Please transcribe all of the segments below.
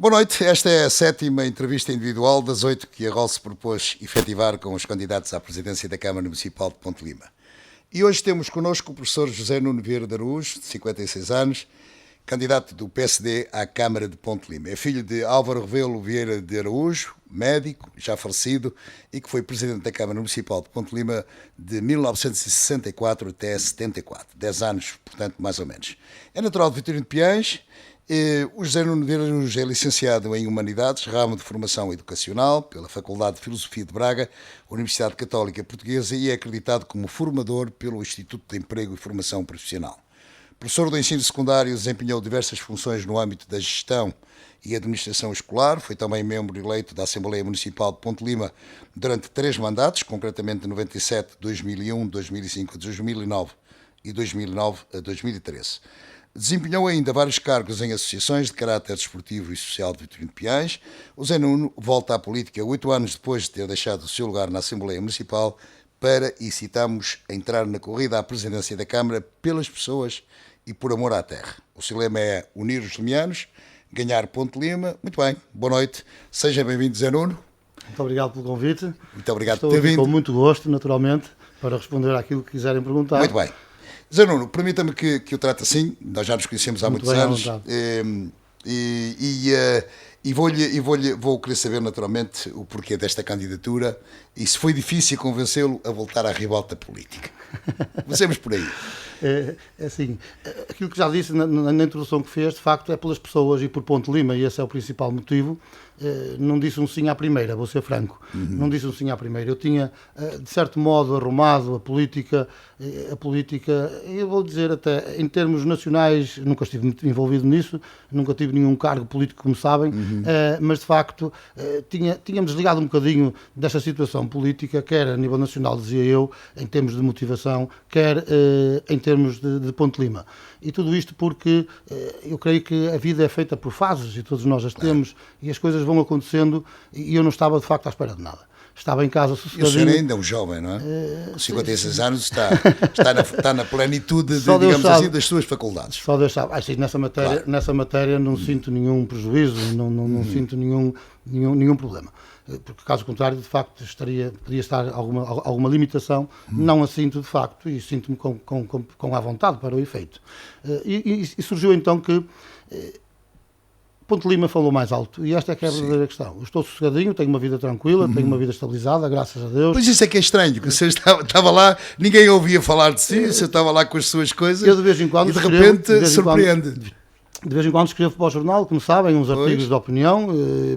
Boa noite, esta é a 7ª entrevista individual das 8 que a ROL se propôs efetivar com os candidatos à presidência da Câmara Municipal de Ponte Lima. E hoje temos connosco o professor José Nuno Vieira de Araújo, de 56 anos, candidato do PSD à Câmara de Ponte Lima. É filho de Álvaro Rebelo Vieira de Araújo, médico, já falecido, e que foi presidente da Câmara Municipal de Ponte Lima de 1964 até 74, 10 anos, portanto, mais ou menos. É natural de Vitorino de Piães. O José Nuno Vieira de Araújo é licenciado em Humanidades, ramo de Formação Educacional, pela Faculdade de Filosofia de Braga, Universidade Católica Portuguesa, e é acreditado como formador pelo Instituto de Emprego e Formação Profissional. Professor do ensino secundário, desempenhou diversas funções no âmbito da gestão e administração escolar, foi também membro eleito da Assembleia Municipal de Ponte Lima durante 3 mandatos, concretamente de 97, 2001, 2005 a 2009 e 2009 a 2013. Desempenhou ainda vários cargos em associações de caráter desportivo e social de Vitorino de Piães. O Zé Nuno volta à política 8 anos depois de ter deixado o seu lugar na Assembleia Municipal para, e citamos, entrar na corrida à presidência da Câmara pelas pessoas e por amor à terra. O seu lema é unir os limianos, ganhar Ponte Lima. Muito bem, boa noite, seja bem-vindo, Zé Nuno. Muito obrigado pelo convite. Muito obrigado por ter vindo. Com muito gosto, naturalmente, para responder àquilo que quiserem perguntar. Muito bem. Zé Nuno, permita-me que eu trate assim, nós já nos conhecemos há muitos anos, vou querer saber naturalmente o porquê desta candidatura e se foi difícil convencê-lo a voltar à ribalta política. Comecemos por aí. É assim, aquilo que já disse na introdução que fez, de facto, é pelas pessoas e por Ponte Lima, e esse é o principal motivo. Não disse um sim à primeira, vou ser franco. Não disse um sim à primeira. Eu tinha, de certo modo, arrumado a política, eu vou dizer até, em termos nacionais, nunca estive muito envolvido nisso, nunca tive nenhum cargo político, como sabem, mas, de facto, tínhamos desligado um bocadinho desta situação política, quer a nível nacional, dizia eu, em termos de motivação, quer em termos de Ponte Lima. E tudo isto porque eu creio que a vida é feita por fases, e todos nós as temos, e as coisas vão acontecendo, e eu não estava, de facto, à espera de nada. Estava em casa sossegadinho. E o senhor ainda é um jovem, não é? 56 anos, está na plenitude, digamos assim, das suas faculdades. Só Deus sabe. Sim, nessa matéria não sinto nenhum prejuízo, não sinto nenhum problema. Porque, caso contrário, de facto, podia estar alguma limitação, não a sinto, de facto, e sinto-me com à vontade para o efeito. E surgiu então que Ponte Lima falou mais alto, e esta é que é a verdadeira questão. Eu estou sossegadinho, tenho uma vida tranquila, tenho uma vida estabilizada, graças a Deus. Pois isso é que é estranho, que você estava lá, ninguém ouvia falar de si, você estava lá com as suas coisas, eu de vez em quando e de repente surpreende. De vez em quando escrevo para o jornal, como sabem, uns artigos de opinião,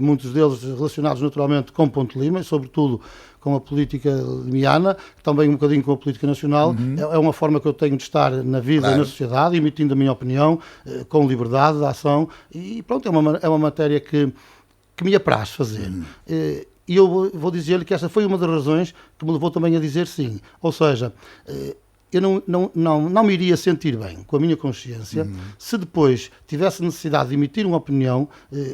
muitos deles relacionados naturalmente com Ponte Lima, e sobretudo com a política limiana, também um bocadinho com a política nacional. É uma forma que eu tenho de estar na vida e na sociedade, emitindo a minha opinião, com liberdade de ação, e pronto, é uma matéria que me apraz fazer. E eu vou dizer-lhe que essa foi uma das razões que me levou também a dizer sim. Ou seja, eu não me iria sentir bem com a minha consciência se depois tivesse necessidade de emitir uma opinião,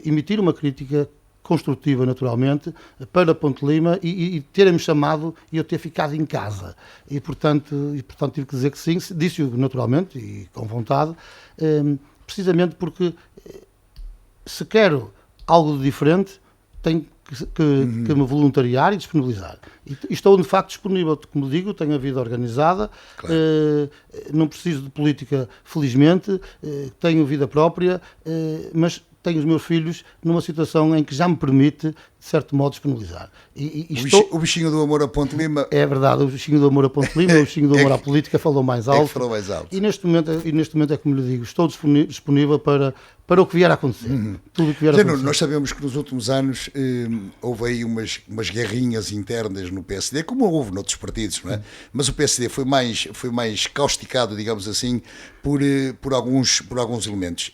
emitir uma crítica construtiva, naturalmente, para Ponte Lima e terem-me chamado e eu ter ficado em casa. E, portanto, tive que dizer que sim, disse-o naturalmente e com vontade, precisamente porque se quero algo de diferente, tenho que me voluntariar e disponibilizar. E estou, de facto, disponível. Como digo, tenho a vida organizada, não preciso de política, felizmente, tenho vida própria, mas tenho os meus filhos numa situação em que já me permite, de certo modo, disponibilizar. O bichinho do amor a Ponte Lima... É verdade, o bichinho do amor a Ponte Lima, o bichinho do amor à política falou mais alto. Falou mais alto. E neste momento é como lhe digo, estou disponível para o que vier a acontecer. Tudo o que vier a acontecer. Nós sabemos que nos últimos anos houve aí umas guerrinhas internas no PSD, como houve noutros partidos, não é? Mas o PSD foi mais causticado, digamos assim, por alguns elementos.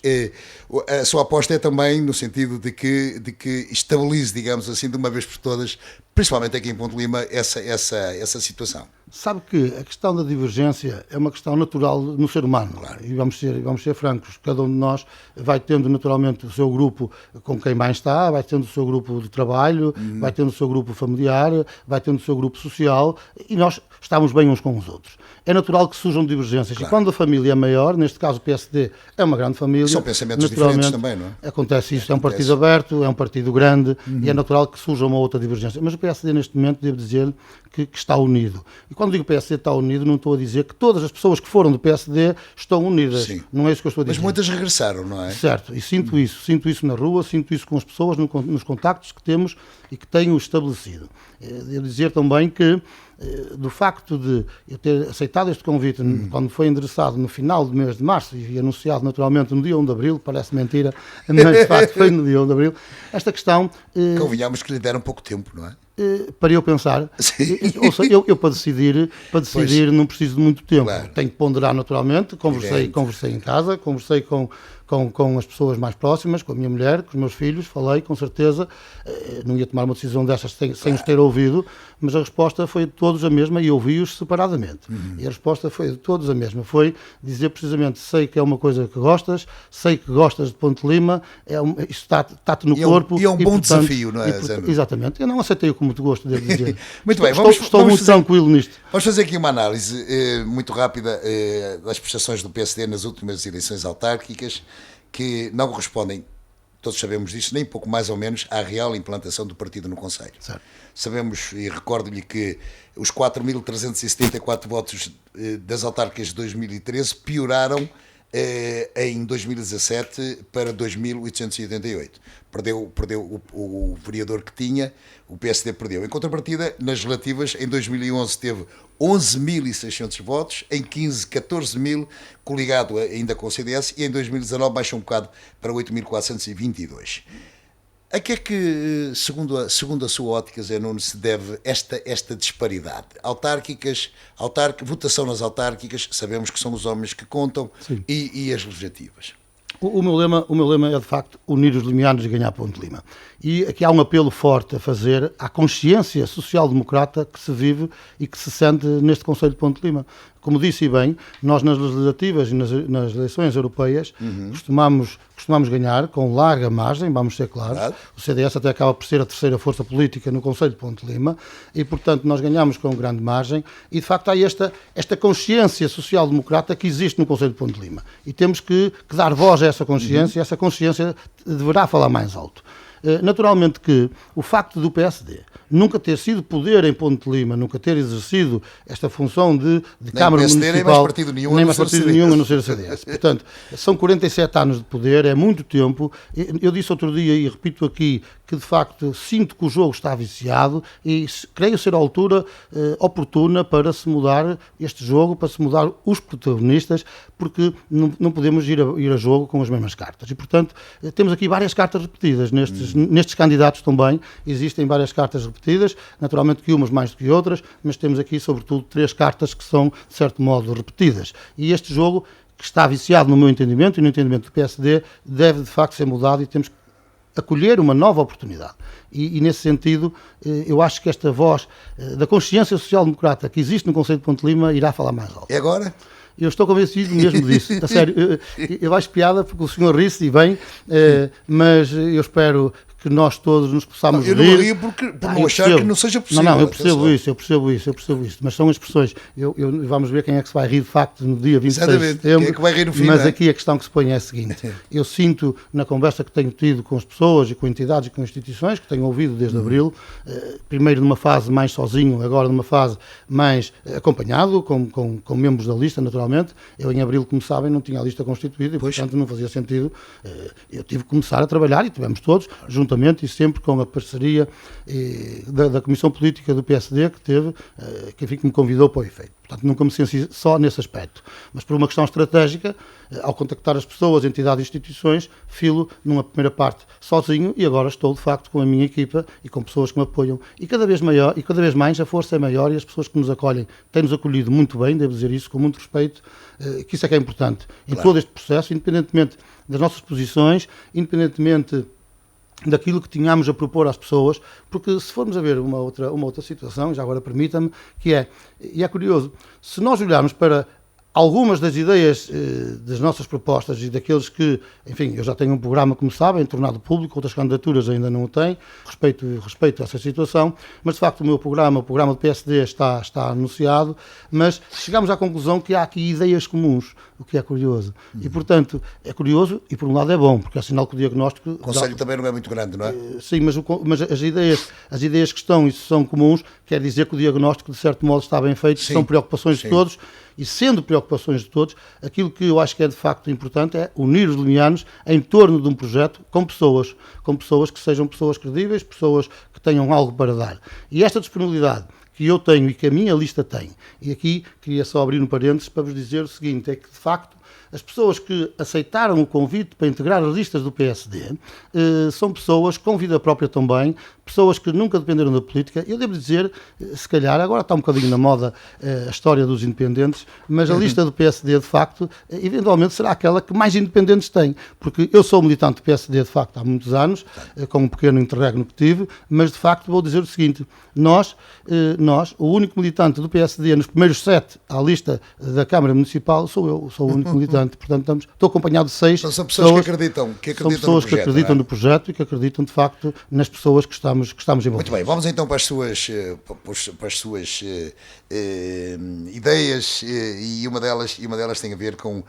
A sua aposta é também no sentido de que estabilize, digamos assim, de uma vez por todas, principalmente aqui em Ponte Lima, essa situação. Sabe que a questão da divergência é uma questão natural no ser humano. Claro. E vamos ser francos, cada um de nós vai tendo naturalmente o seu grupo com quem mais está, vai tendo o seu grupo de trabalho, vai tendo o seu grupo familiar, vai tendo o seu grupo social, e nós estamos bem uns com os outros. É natural que surjam divergências. Claro. E quando a família é maior, neste caso o PSD é uma grande família. São pensamentos diferentes também, não é? Acontece isso, é um partido aberto, é um partido grande, e é natural que surja uma outra divergência. Mas o PSD neste momento, devo dizer que está unido. E quando digo PSD está unido, não estou a dizer que todas as pessoas que foram do PSD estão unidas. Sim. Não é isso que eu estou a dizer. Mas muitas regressaram, não é? Certo, e sinto isso na rua, sinto isso com as pessoas, nos contactos que temos e que tenho estabelecido. Devo dizer também que do facto de eu ter aceitado este convite quando foi endereçado no final do mês de março e anunciado naturalmente no dia 1 de Abril, parece mentira, mas de facto foi no dia 1 de Abril, esta questão... Convenhamos que lhe deram pouco tempo, não é? Para eu pensar, ou seja, eu para decidir não preciso de muito tempo. Claro. Tenho que ponderar naturalmente, conversei em casa, conversei com as pessoas mais próximas, com a minha mulher, com os meus filhos, falei com certeza, não ia tomar uma decisão destas sem os ter ouvido, mas a resposta foi de todos a mesma e ouvi-os separadamente. E a resposta foi de todos a mesma, foi dizer precisamente, sei que é uma coisa que gostas, sei que gostas de Ponte Lima, isso está-te no corpo. E é um bom desafio, não é, Zé? Exatamente, eu não aceitei com muito gosto, devo dizer. Muito bem, estou muito tranquilo nisto. Vamos fazer aqui uma análise muito rápida das prestações do PSD nas últimas eleições autárquicas, que não correspondem, todos sabemos disto, nem pouco mais ou menos à real implantação do partido no Conselho. Certo. Sabemos, e recordo-lhe, que os 4.374 votos das autárquicas de 2013 pioraram em 2017 para 2.888. Perdeu o vereador que tinha, o PSD perdeu. Em contrapartida, nas relativas, em 2011 teve 11.600 votos, em 15, 14.000, coligado ainda com o CDS, e em 2019 baixou um bocado para 8.422. A que é que, segundo a sua ótica, Zé Nuno, se deve esta disparidade? Votação nas autárquicas, sabemos que são os homens que contam, e as legislativas. O meu lema é, de facto, unir os limianos e ganhar Ponte Lima. E aqui há um apelo forte a fazer à consciência social-democrata que se vive e que se sente neste Conselho de Ponte Lima. Como disse bem, nós nas legislativas e nas eleições europeias costumamos ganhar com larga margem, vamos ser claros. Claro. O CDS até acaba por ser a terceira força política no Conselho de Ponte Lima e, portanto, nós ganhamos com grande margem e, de facto, há esta consciência social-democrata que existe no Conselho de Ponte Lima. E temos que dar voz a essa consciência e essa consciência deverá falar mais alto. Naturalmente que o facto do PSD nunca ter sido poder em Ponte Lima, nunca ter exercido esta função de Câmara Municipal, nem mais partido nenhum a não ser o CDS. Portanto, são 47 anos de poder, é muito tempo. Eu disse outro dia e repito aqui que de facto sinto que o jogo está viciado e creio ser a altura oportuna para se mudar este jogo, para se mudar os protagonistas, porque não podemos ir a jogo com as mesmas cartas. E, portanto, temos aqui várias cartas repetidas nestes candidatos também. Existem várias cartas repetidas, naturalmente que umas mais do que outras, mas temos aqui, sobretudo, 3 cartas que são, de certo modo, repetidas. E este jogo, que está viciado no meu entendimento e no entendimento do PSD, deve, de facto, ser mudado e temos que acolher uma nova oportunidade. E nesse sentido, eu acho que esta voz da consciência social-democrata que existe no Conselho de Ponte Lima irá falar mais alto. É agora? Eu estou convencido mesmo disso. A sério, eu acho piada porque o senhor ri-se e bem, mas eu espero que nós todos nos possamos rir. Eu não rio por não achar que não seja possível. Não, eu percebo isso, mas são expressões. Vamos ver quem é que se vai rir de facto no dia 26 de setembro. Quem é que vai rir no fim, mas aqui a questão que se põe é a seguinte. Eu sinto, na conversa que tenho tido com as pessoas e com entidades e com instituições, que tenho ouvido desde abril, primeiro numa fase mais sozinho, agora numa fase mais acompanhado, com membros da lista, naturalmente. Eu em abril, como sabem, não tinha a lista constituída e, portanto, não fazia sentido. Eu tive que começar a trabalhar e tivemos todos, juntamente e sempre com a parceria da Comissão Política do PSD que teve, que me convidou para o efeito. Portanto, nunca me senti só nesse aspecto. Mas por uma questão estratégica, ao contactar as pessoas, entidades e instituições, filo numa primeira parte sozinho e agora estou, de facto, com a minha equipa e com pessoas que me apoiam. E cada vez mais a força é maior e as pessoas que nos acolhem têm-nos acolhido muito bem, devo dizer isso com muito respeito, que isso é que é importante. Em todo este processo, independentemente das nossas posições, independentemente daquilo que tínhamos a propor às pessoas, porque se formos a ver uma outra situação, já agora permita-me, que é curioso, se nós olharmos para algumas das ideias das nossas propostas e daqueles que, enfim, eu já tenho um programa, como sabem, tornado público, outras candidaturas ainda não o têm, respeito essa situação, mas de facto o meu programa, o programa do PSD está anunciado, mas chegamos à conclusão que há aqui ideias comuns, o que é curioso. E, portanto, é curioso e por um lado é bom, porque é sinal que o diagnóstico... O Conselho também não é muito grande, não é? Sim, mas as ideias que estão e são comuns, quer dizer que o diagnóstico, de certo modo, está bem feito, são preocupações de todos, e sendo preocupações de todos, aquilo que eu acho que é de facto importante é unir os limianos em torno de um projeto com pessoas que sejam pessoas credíveis, pessoas que tenham algo para dar. E esta disponibilidade que eu tenho e que a minha lista tem, e aqui queria só abrir um parênteses para vos dizer o seguinte, é que de facto as pessoas que aceitaram o convite para integrar as listas do PSD são pessoas com vida própria também, pessoas que nunca dependeram da política. Eu devo dizer, se calhar, agora está um bocadinho na moda a história dos independentes, mas a lista do PSD, de facto, eventualmente será aquela que mais independentes tem, porque eu sou militante do PSD, de facto, há muitos anos, com um pequeno interregno que tive, mas, de facto, vou dizer o seguinte, nós, o único militante do PSD nos primeiros 7 à lista da Câmara Municipal, sou eu, sou o único militante, portanto, estou acompanhado de 6 então, são pessoas que acreditam são pessoas que acreditam no projeto e que acreditam, de facto, nas pessoas que estamos envolvidos. Muito bem, vamos então para as suas ideias, e uma delas tem a ver com,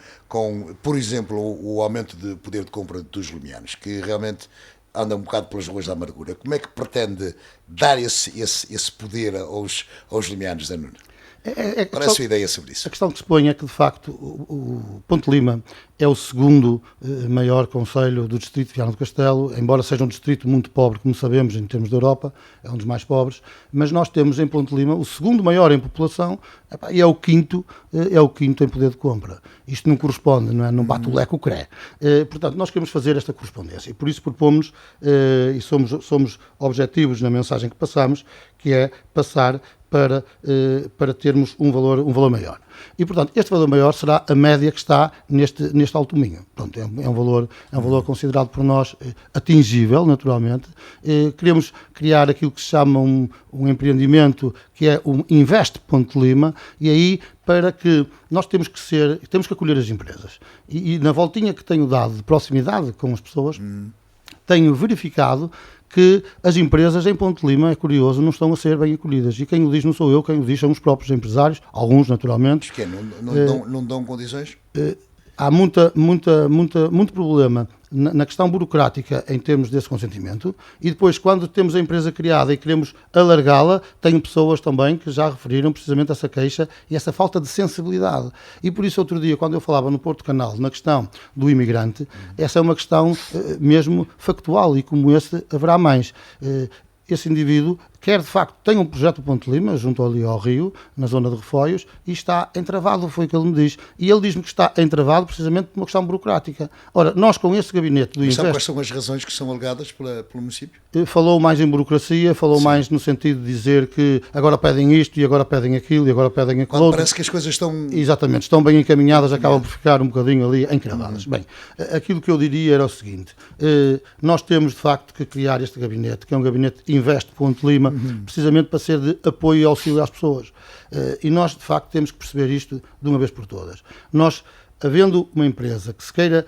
por exemplo, o aumento de poder de compra dos limianos, que realmente anda um bocado pelas ruas da amargura. Como é que pretende dar esse poder aos limianos da Nuno? Qual é a sua ideia sobre isso? A questão que se põe é que, de facto, o Ponte Lima é o segundo maior concelho do distrito de Viana do Castelo, embora seja um distrito muito pobre, como sabemos, em termos da Europa, é um dos mais pobres, mas nós temos em Ponte Lima o segundo maior em população e é o quinto em poder de compra. Isto não corresponde, não é? Não bate o leque o CRE. Portanto, nós queremos fazer esta correspondência e por isso propomos, e somos objetivos na mensagem que passamos, que é passar para termos um valor maior. E, portanto, este valor maior será a média que está neste alto minho. Pronto, é um valor considerado por nós atingível, naturalmente. Queremos criar aquilo que se chama um empreendimento que é o Invest Ponte Lima, e aí para que nós temos que acolher as empresas. E na voltinha que tenho dado de proximidade com as pessoas, tenho verificado que as empresas em Ponte Lima, é curioso, não estão a ser bem acolhidas. E quem o diz não sou eu, quem o diz são os próprios empresários, alguns naturalmente. Não dão condições? Há muito problema na questão burocrática em termos desse consentimento, e depois quando temos a empresa criada e queremos alargá-la, tenho pessoas também que já referiram precisamente essa queixa e essa falta de sensibilidade. E por isso outro dia, quando eu falava no Porto Canal, na questão do imigrante, essa é uma questão mesmo factual, e como esse haverá mais. Esse indivíduo quer, de facto, tem um projeto de Ponte Lima, junto ali ao Rio, na zona de Refoios, e está entravado, foi o que ele me diz. E ele diz-me que está entravado precisamente por uma questão burocrática. Ora, nós com esse gabinete do Invest... Quais são as razões que são alegadas pelo município? Falou mais em burocracia, falou mais no sentido de dizer que agora pedem isto, e agora pedem aquilo, e agora pedem aquilo outro. Parece que as coisas estão... Exatamente, estão bem encaminhadas, acabam por ficar um bocadinho ali encravadas. Bem, aquilo que eu diria era o seguinte, nós temos, de facto, que criar este gabinete, que é um gabinete Invest Ponte Lima, precisamente para ser de apoio e auxílio às pessoas. E nós, de facto, temos que perceber isto de uma vez por todas. Nós, havendo uma empresa que se queira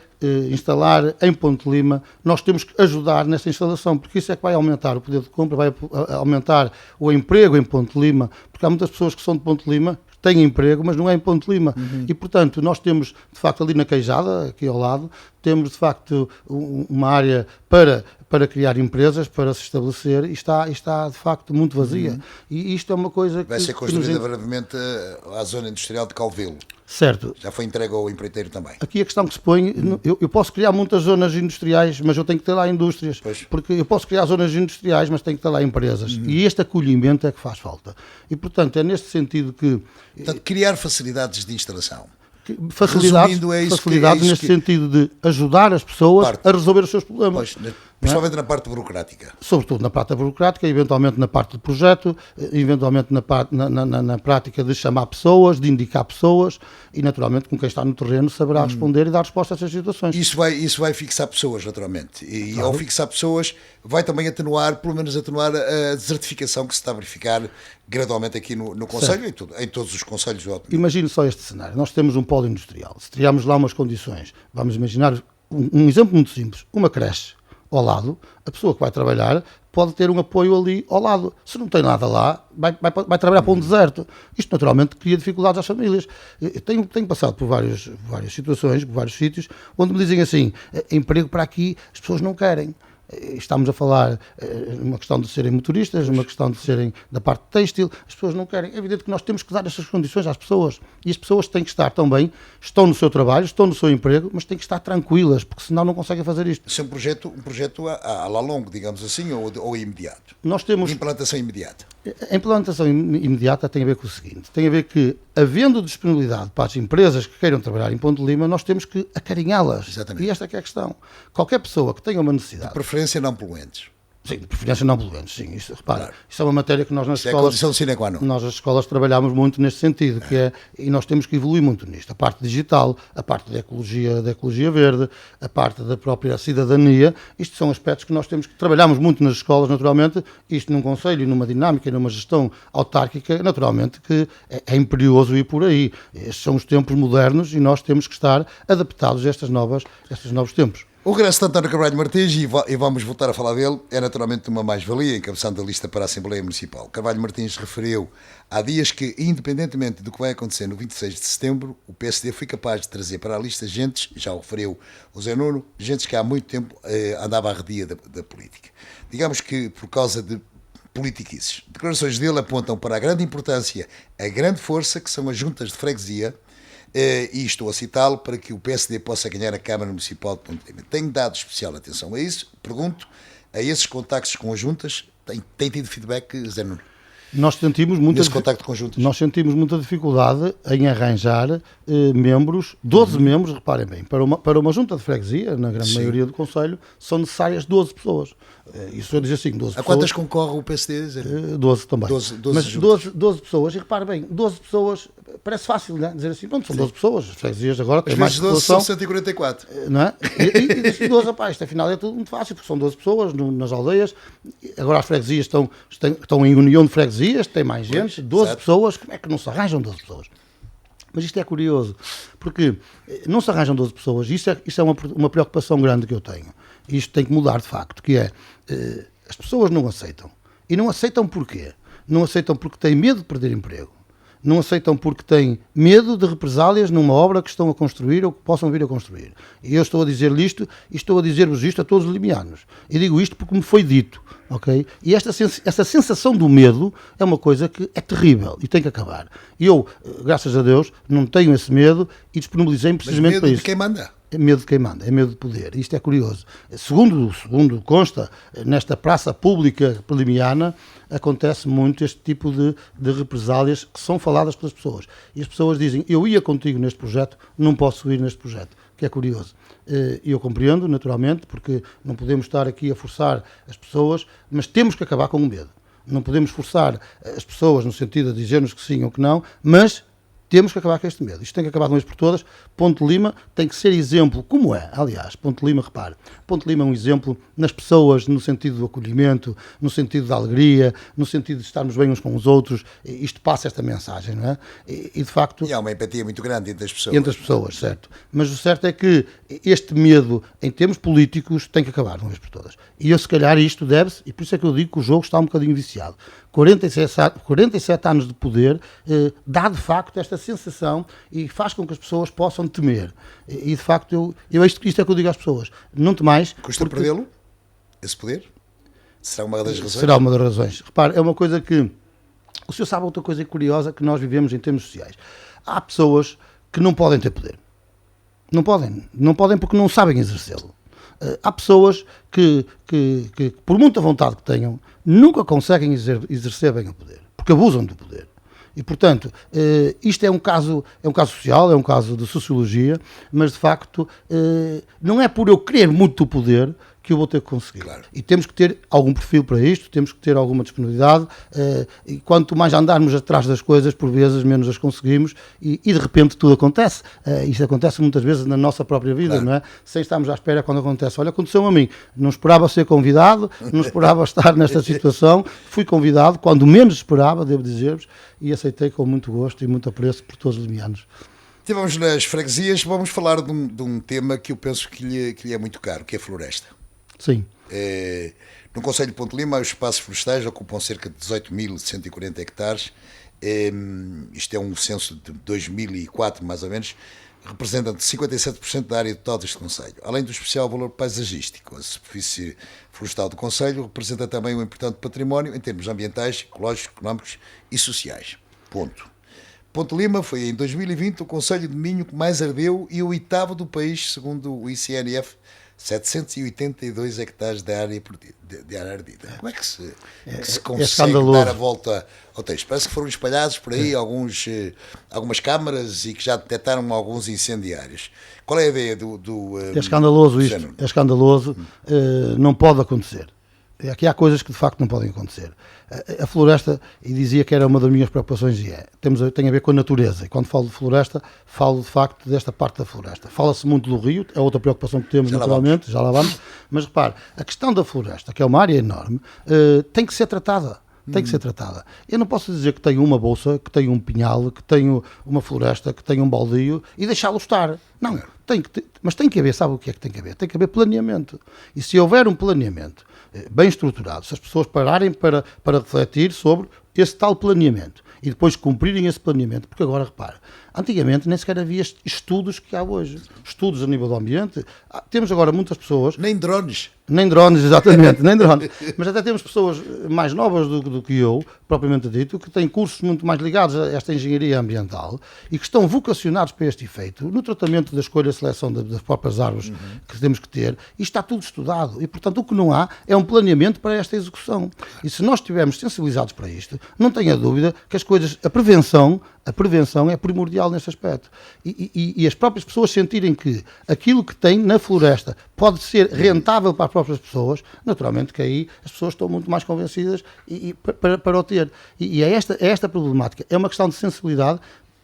instalar em Ponte Lima, nós temos que ajudar nessa instalação, porque isso é que vai aumentar o poder de compra, vai aumentar o emprego em Ponte Lima, porque há muitas pessoas que são de Ponte Lima, têm emprego, mas não é em Ponte Lima. E, portanto, nós temos, de facto, ali na Queijada, aqui ao lado, temos, de facto, uma área para criar empresas, para se estabelecer, e está de facto, muito vazia. E isto é uma coisa que... Vai ser construída brevemente à zona industrial de Calvelo. Certo. Já foi entregue ao empreiteiro também. Aqui a questão que se põe, eu posso criar muitas zonas industriais, mas eu tenho que ter lá indústrias. Pois. Porque eu posso criar zonas industriais, mas tenho que ter lá empresas. E este acolhimento é que faz falta. E, portanto, é neste sentido que... Portanto, criar facilidades de instalação. Facilidades neste sentido de ajudar as pessoas a resolver os seus problemas. Pois, Principalmente na parte burocrática. Sobretudo na parte burocrática, eventualmente na parte do projeto, eventualmente na prática de chamar pessoas, de indicar pessoas e, naturalmente, com quem está no terreno saberá responder e dar resposta a essas situações. Isso vai fixar pessoas, naturalmente. E claro. Ao fixar pessoas, vai também atenuar, pelo menos atenuar a desertificação que se está a verificar gradualmente aqui no Conselho, em todos os Conselhos. Imagine só este cenário. Nós temos um polo industrial. Se criarmos lá umas condições, vamos imaginar um exemplo muito simples, uma creche ao lado, a pessoa que vai trabalhar pode ter um apoio ali ao lado. Se não tem nada lá, vai trabalhar para um deserto. Isto naturalmente cria dificuldades às famílias. Eu tenho passado por várias situações, por vários sítios, onde me dizem assim, emprego para aqui as pessoas não querem. Estamos a falar uma questão de serem motoristas, uma questão de serem da parte têxtil, as pessoas não querem. É evidente que nós temos que dar essas condições às pessoas e as pessoas têm que estar também, estão no seu trabalho, estão no seu emprego, mas têm que estar tranquilas, porque senão não conseguem fazer isto. Isso é um projeto a lá longo, digamos assim, ou imediato? Nós temos... Implantação imediata. A implantação imediata tem a ver com o seguinte, tem a ver que, havendo disponibilidade para as empresas que queiram trabalhar em Ponte Lima, nós temos que acarinhá-las. Exatamente. E esta é que é a questão. Qualquer pessoa que tenha uma necessidade... De preferência não poluentes. Sim, de preferência não poluentes, sim. Isso, repara, Claro. Isso é uma matéria que nós nas Isso é escolas... condição sine qua non. Nós, as escolas, trabalhamos muito neste sentido, e nós temos que evoluir muito nisto. A parte digital, a parte da ecologia verde, a parte da própria cidadania, isto são aspectos que nós temos que trabalhamos muito nas escolas, naturalmente, isto num conselho, numa dinâmica e numa gestão autárquica, naturalmente que é imperioso ir por aí. Estes são os tempos modernos e nós temos que estar adaptados a estes novos tempos. O regresso de António Carvalho Martins, e vamos voltar a falar dele, é naturalmente uma mais-valia, encabeçando a lista para a Assembleia Municipal. Carvalho Martins referiu há dias que, independentemente do que vai acontecer no 26 de setembro, o PSD foi capaz de trazer para a lista gentes, já o referiu o Zé Nuno, gentes que há muito tempo andava à redia da política. Digamos que por causa de politiquices. Declarações dele apontam para a grande importância, a grande força que são as juntas de freguesia, e estou a citá-lo para que o PSD possa ganhar a Câmara Municipal de Ponte Lima. Tenho dado especial atenção a isso. Pergunto, a esses contactos com as juntas, tem tido feedback, Zé Nuno? Nós sentimos muita dificuldade em arranjar membros, 12 membros, reparem bem, para uma junta de freguesia, na grande maioria do Conselho, são necessárias 12 pessoas. Isso eu digo assim, 12 pessoas. A quantas concorre o PSD? 12 também. 12 pessoas, e reparem bem, 12 pessoas, parece fácil, não é? Dizer assim, pronto, são 12 pessoas, as freguesias agora têm mais população. Às vezes 12 são 144. Não é? E diz 12, rapaz, isto afinal é tudo muito fácil, porque são 12 pessoas nas aldeias, agora as freguesias estão em união de freguesias, tem mais gente, 12 pessoas, como é que não se arranjam 12 pessoas? Mas isto é curioso, porque não se arranjam 12 pessoas, isto é uma preocupação grande que eu tenho. Isto tem que mudar de facto, que é, as pessoas não aceitam. E não aceitam porquê? Não aceitam porque têm medo de perder emprego. Não aceitam porque têm medo de represálias numa obra que estão a construir ou que possam vir a construir. E eu estou a dizer-lhe isto, e estou a dizer-vos isto a todos os limianos. E digo isto porque me foi dito, ok? E essa sensação do medo é uma coisa que é terrível e tem que acabar. E eu, graças a Deus, não tenho esse medo e disponibilizei-me precisamente para isso. Mas medo de quem manda? É medo de quem manda, é medo de poder. Isto é curioso. Segundo consta, nesta praça pública pelimiana, acontece muito este tipo de represálias que são faladas pelas pessoas. E as pessoas dizem, eu ia contigo neste projeto, não posso ir neste projeto, que é curioso. E eu compreendo, naturalmente, porque não podemos estar aqui a forçar as pessoas, mas temos que acabar com o medo. Não podemos forçar as pessoas no sentido de dizer-nos que sim ou que não, mas temos que acabar com este medo. Isto tem que acabar de uma vez por todas. Ponte Lima tem que ser exemplo, como é, aliás, Ponte Lima, repare, Ponte Lima é um exemplo nas pessoas, no sentido do acolhimento, no sentido da alegria, no sentido de estarmos bem uns com os outros. Isto passa esta mensagem, não é? E de facto... E há uma empatia muito grande entre as pessoas. Entre as pessoas, certo. Mas o certo é que este medo, em termos políticos, tem que acabar de uma vez por todas. E eu, se calhar, isto deve-se, e por isso é que eu digo que o jogo está um bocadinho viciado. 47 anos de poder dá, de facto, esta sensação e faz com que as pessoas possam temer. E de facto, isto é que eu digo às pessoas. Não temais. Custa perdê-lo? Esse poder? Será uma das razões? Será uma das razões. Repare, é uma coisa que... O senhor sabe outra coisa curiosa que nós vivemos em termos sociais. Há pessoas que não podem ter poder. Não podem. Não podem porque não sabem exercê-lo. Há pessoas que, por muita vontade que tenham, nunca conseguem exercer bem o poder. Porque abusam do poder. E, portanto, isto é um caso social, é um caso de sociologia, mas, de facto, não é por eu querer muito o poder que eu vou ter que conseguir. Claro. E temos que ter algum perfil para isto, temos que ter alguma disponibilidade, e quanto mais andarmos atrás das coisas, por vezes, menos as conseguimos, e de repente tudo acontece. Isso acontece muitas vezes na nossa própria vida, claro. Não é? Sem estarmos à espera quando acontece. Olha, aconteceu a mim, não esperava ser convidado, não esperava estar nesta situação, fui convidado, quando menos esperava, devo dizer-vos, e aceitei com muito gosto e muito apreço por todos os limianos. Estivemos nas freguesias, vamos falar de um tema que eu penso que lhe é muito caro, que é a floresta. Sim. No concelho de Ponte Lima, os espaços florestais ocupam cerca de 18.140 hectares. Isto é um censo de 2004, mais ou menos, representam 57% da área total deste concelho. Além do especial valor paisagístico, a superfície florestal do concelho representa também um importante património em termos ambientais, ecológicos, económicos e sociais. Ponto. Ponte Lima foi, em 2020, o concelho de Minho que mais ardeu e o 8º do país, segundo o ICNF, 782 hectares de área ardida. Como é que se consegue dar a volta ao texto? Parece que foram espalhados por aí algumas câmaras e que já detectaram alguns incendiários. Qual é a ideia É escandaloso isto, é escandaloso, não pode acontecer. Aqui há coisas que de facto não podem acontecer. A floresta, e dizia que era uma das minhas preocupações, e tem a ver com a natureza. E quando falo de floresta, falo de facto desta parte da floresta. Fala-se muito do rio, é outra preocupação que temos naturalmente, já lá vamos. Mas repare, a questão da floresta, que é uma área enorme, tem que ser tratada. Tem que ser tratada. Eu não posso dizer que tenho uma bolsa, que tenho um pinhal, que tenho uma floresta, que tenho um baldio e deixá-lo estar. Não, mas tem que haver, sabe o que é que tem que haver? Tem que haver planeamento. E se houver um planeamento bem estruturado, se as pessoas pararem para refletir sobre esse tal planeamento e depois cumprirem esse planeamento, porque agora, repara, antigamente nem sequer havia estudos que há hoje. Estudos a nível do ambiente. Temos agora muitas pessoas... Nem drones, exatamente, nem drones. Mas até temos pessoas mais novas do que eu, propriamente dito, que têm cursos muito mais ligados a esta engenharia ambiental e que estão vocacionados para este efeito, no tratamento da escolha e seleção das próprias árvores que temos que ter, e está tudo estudado. E, portanto, o que não há é um planeamento para esta execução. E se nós estivermos sensibilizados para isto, não tenha dúvida que as coisas, a prevenção é primordial neste aspecto. E as próprias pessoas sentirem que aquilo que tem na floresta pode ser rentável para as próprias pessoas, naturalmente que aí as pessoas estão muito mais convencidas para o ter. E é esta problemática. É uma questão de sensibilidade,